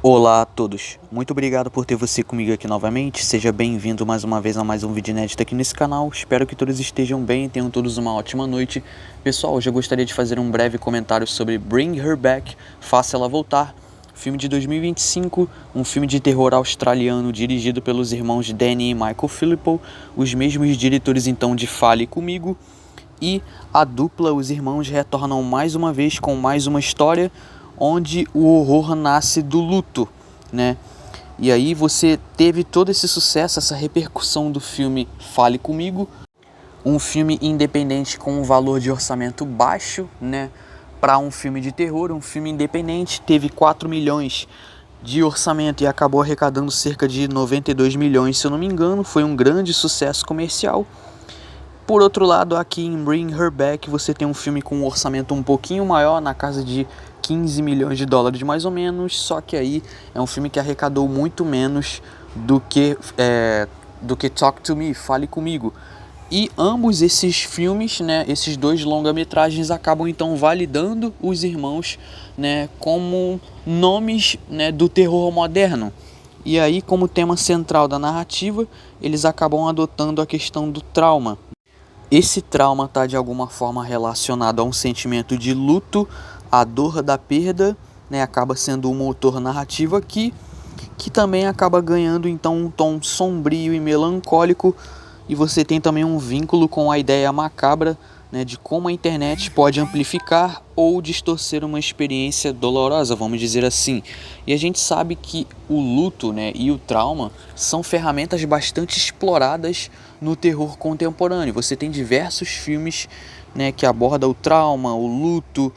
Olá a todos, muito obrigado por ter você comigo aqui novamente, seja bem-vindo mais uma vez a mais um vídeo inédito aqui nesse canal, espero que todos estejam bem e tenham todos uma ótima noite. Pessoal, hoje eu gostaria de fazer um breve comentário sobre Bring Her Back, Faça Ela Voltar, filme de 2025, um filme de terror australiano dirigido pelos irmãos Danny e Michael Philippou, os mesmos diretores então de Fale Comigo, e a dupla, os irmãos, retornam mais uma vez com mais uma história onde o horror nasce do luto, né? E aí você teve todo esse sucesso, essa repercussão do filme Fale Comigo, um filme independente com um valor de orçamento baixo, né? Para um filme de terror, um filme independente, teve 4 milhões de orçamento e acabou arrecadando cerca de 92 milhões, se eu não me engano, foi um grande sucesso comercial. Por outro lado, aqui em Bring Her Back você tem um filme com um orçamento um pouquinho maior, na casa de 15 milhões de dólares mais ou menos, só que aí é um filme que arrecadou muito menos do que Talk to Me, Fale Comigo. E ambos esses filmes, né, esses dois longa-metragens acabam então validando os irmãos, né, como nomes, né, do terror moderno. E aí, como tema central da narrativa, eles acabam adotando a questão do trauma. Esse trauma está de alguma forma relacionado a um sentimento de luto, a dor da perda, né, acaba sendo um motor narrativo aqui, que também acaba ganhando então um tom sombrio e melancólico, e você tem também um vínculo com a ideia macabra, né, de como a internet pode amplificar ou distorcer uma experiência dolorosa, vamos dizer assim. E a gente sabe que o luto, né, e o trauma são ferramentas bastante exploradas no terror contemporâneo. Você tem diversos filmes, né, que abordam o trauma, o luto,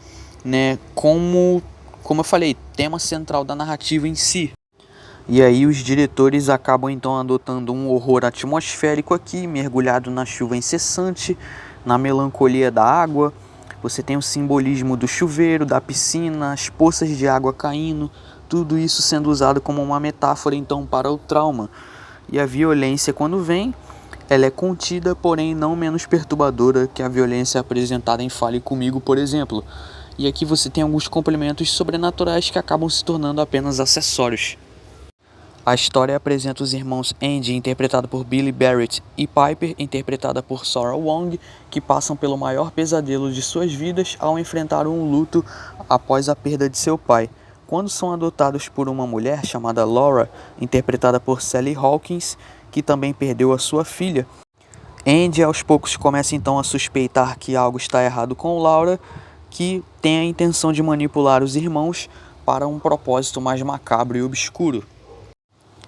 né, como eu falei, tema central da narrativa em si. E aí os diretores acabam então adotando um horror atmosférico aqui, mergulhado na chuva incessante, na melancolia da água. Você tem o simbolismo do chuveiro, da piscina, as poças de água caindo, tudo isso sendo usado como uma metáfora então para o trauma. E a violência, quando vem, ela é contida, porém não menos perturbadora que a violência apresentada em Fale Comigo, por exemplo. E aqui você tem alguns complementos sobrenaturais que acabam se tornando apenas acessórios. A história apresenta os irmãos Andy, interpretado por Billy Barrett, e Piper, interpretada por Sora Wong, que passam pelo maior pesadelo de suas vidas ao enfrentar um luto após a perda de seu pai. Quando são adotados por uma mulher chamada Laura, interpretada por Sally Hawkins, que também perdeu a sua filha, Andy aos poucos começa então a suspeitar que algo está errado com Laura, que tem a intenção de manipular os irmãos para um propósito mais macabro e obscuro.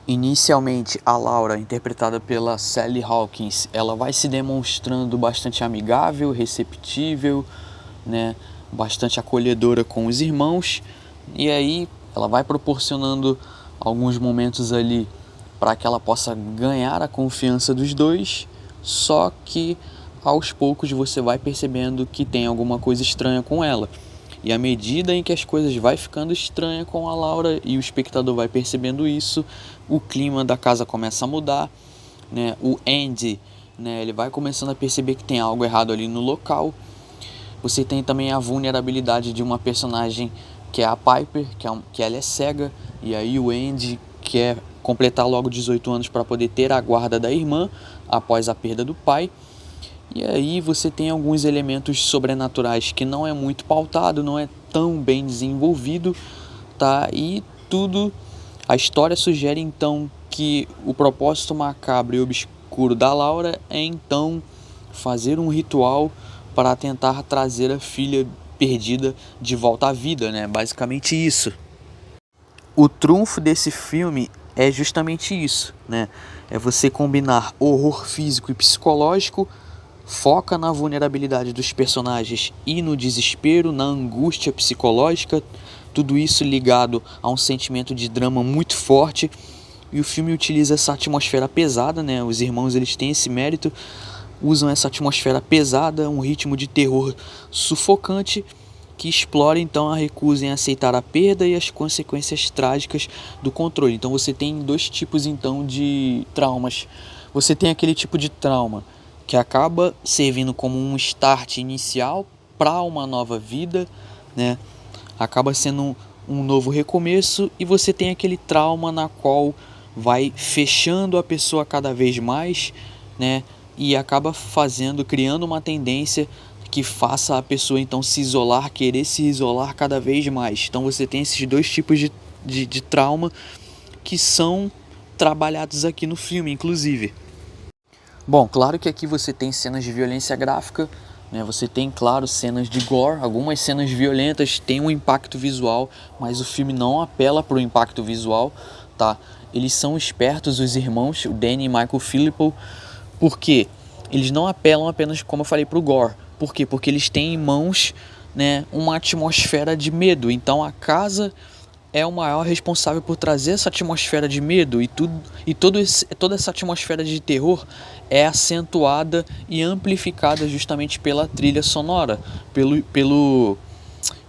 Inicialmente, a Laura, interpretada pela Sally Hawkins, ela vai se demonstrando bastante amigável, receptível, né, bastante acolhedora com os irmãos, e aí ela vai proporcionando alguns momentos ali para que ela possa ganhar a confiança dos dois, só que aos poucos você vai percebendo que tem alguma coisa estranha com ela. E à medida em que as coisas vai ficando estranhas com a Laura e o espectador vai percebendo isso, o clima da casa começa a mudar, né? O Andy, né, ele vai começando a perceber que tem algo errado ali no local. Você tem também a vulnerabilidade de uma personagem que é a Piper, que ela é cega, e aí o Andy quer completar logo 18 anos para poder ter a guarda da irmã após a perda do pai. E aí você tem alguns elementos sobrenaturais que não é muito pautado, não é tão bem desenvolvido, tá? E tudo, a história sugere então que o propósito macabro e obscuro da Laura é então fazer um ritual para tentar trazer a filha perdida de volta à vida, né? Basicamente isso. O trunfo desse filme é justamente isso, né? É você combinar horror físico e psicológico, foca na vulnerabilidade dos personagens e no desespero, na angústia psicológica, tudo isso ligado a um sentimento de drama muito forte. E o filme utiliza essa atmosfera pesada, né? Os irmãos, eles têm esse mérito, usam essa atmosfera pesada, um ritmo de terror sufocante, que explora então a recusa em aceitar a perda e as consequências trágicas do controle. Então você tem dois tipos então de traumas. Você tem aquele tipo de trauma que acaba servindo como um start inicial para uma nova vida, né? Acaba sendo um novo recomeço, e você tem aquele trauma na qual vai fechando a pessoa cada vez mais, né? E acaba criando uma tendência que faça a pessoa então se isolar, querer se isolar cada vez mais. Então você tem esses dois tipos de trauma que são trabalhados aqui no filme, inclusive. Bom, claro que aqui você tem cenas de violência gráfica, né? Você tem, claro, cenas de gore, algumas cenas violentas têm um impacto visual, mas o filme não apela para o impacto visual, tá? Eles são espertos, os irmãos, o Danny e Michael Philippou, porque eles não apelam apenas, como eu falei, para o gore. Por quê? Porque eles têm em mãos, né, uma atmosfera de medo. Então a casa é o maior responsável por trazer essa atmosfera de medo, toda essa atmosfera de terror é acentuada e amplificada justamente pela trilha sonora,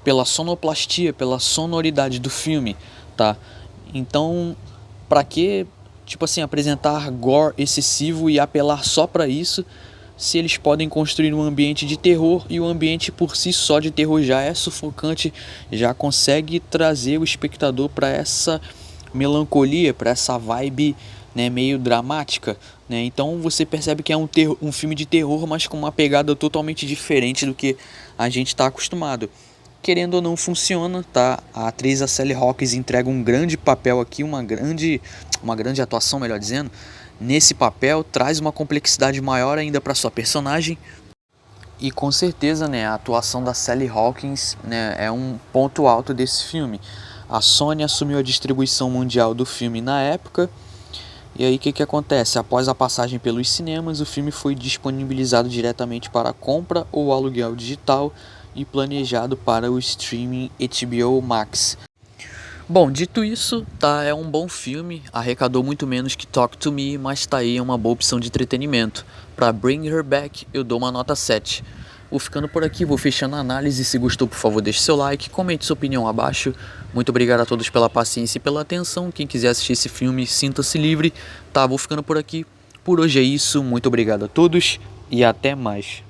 pela sonoplastia, pela sonoridade do filme, tá? Então, para que, tipo assim, apresentar gore excessivo e apelar só para isso, se eles podem construir um ambiente de terror, e o ambiente por si só de terror já é sufocante, já consegue trazer o espectador para essa melancolia, para essa vibe, né, meio dramática, né? Então você percebe que é um filme de terror, mas com uma pegada totalmente diferente do que a gente está acostumado. Querendo ou não, funciona, tá? A atriz, a Sally Hawkins, entrega um grande papel aqui, uma grande atuação, melhor dizendo. Nesse papel, traz uma complexidade maior ainda para sua personagem. E com certeza, né, a atuação da Sally Hawkins, né, é um ponto alto desse filme. A Sony assumiu a distribuição mundial do filme na época. E aí o que acontece? Após a passagem pelos cinemas, o filme foi disponibilizado diretamente para compra ou aluguel digital e planejado para o streaming HBO Max. Bom, dito isso, tá, é um bom filme, arrecadou muito menos que Talk to Me, mas tá aí, é uma boa opção de entretenimento. Pra Bring Her Back, eu dou uma nota 7. Vou ficando por aqui, vou fechando a análise. Se gostou, por favor, deixe seu like, comente sua opinião abaixo. Muito obrigado a todos pela paciência e pela atenção. Quem quiser assistir esse filme, sinta-se livre. Tá, vou ficando por aqui. Por hoje é isso, muito obrigado a todos e até mais.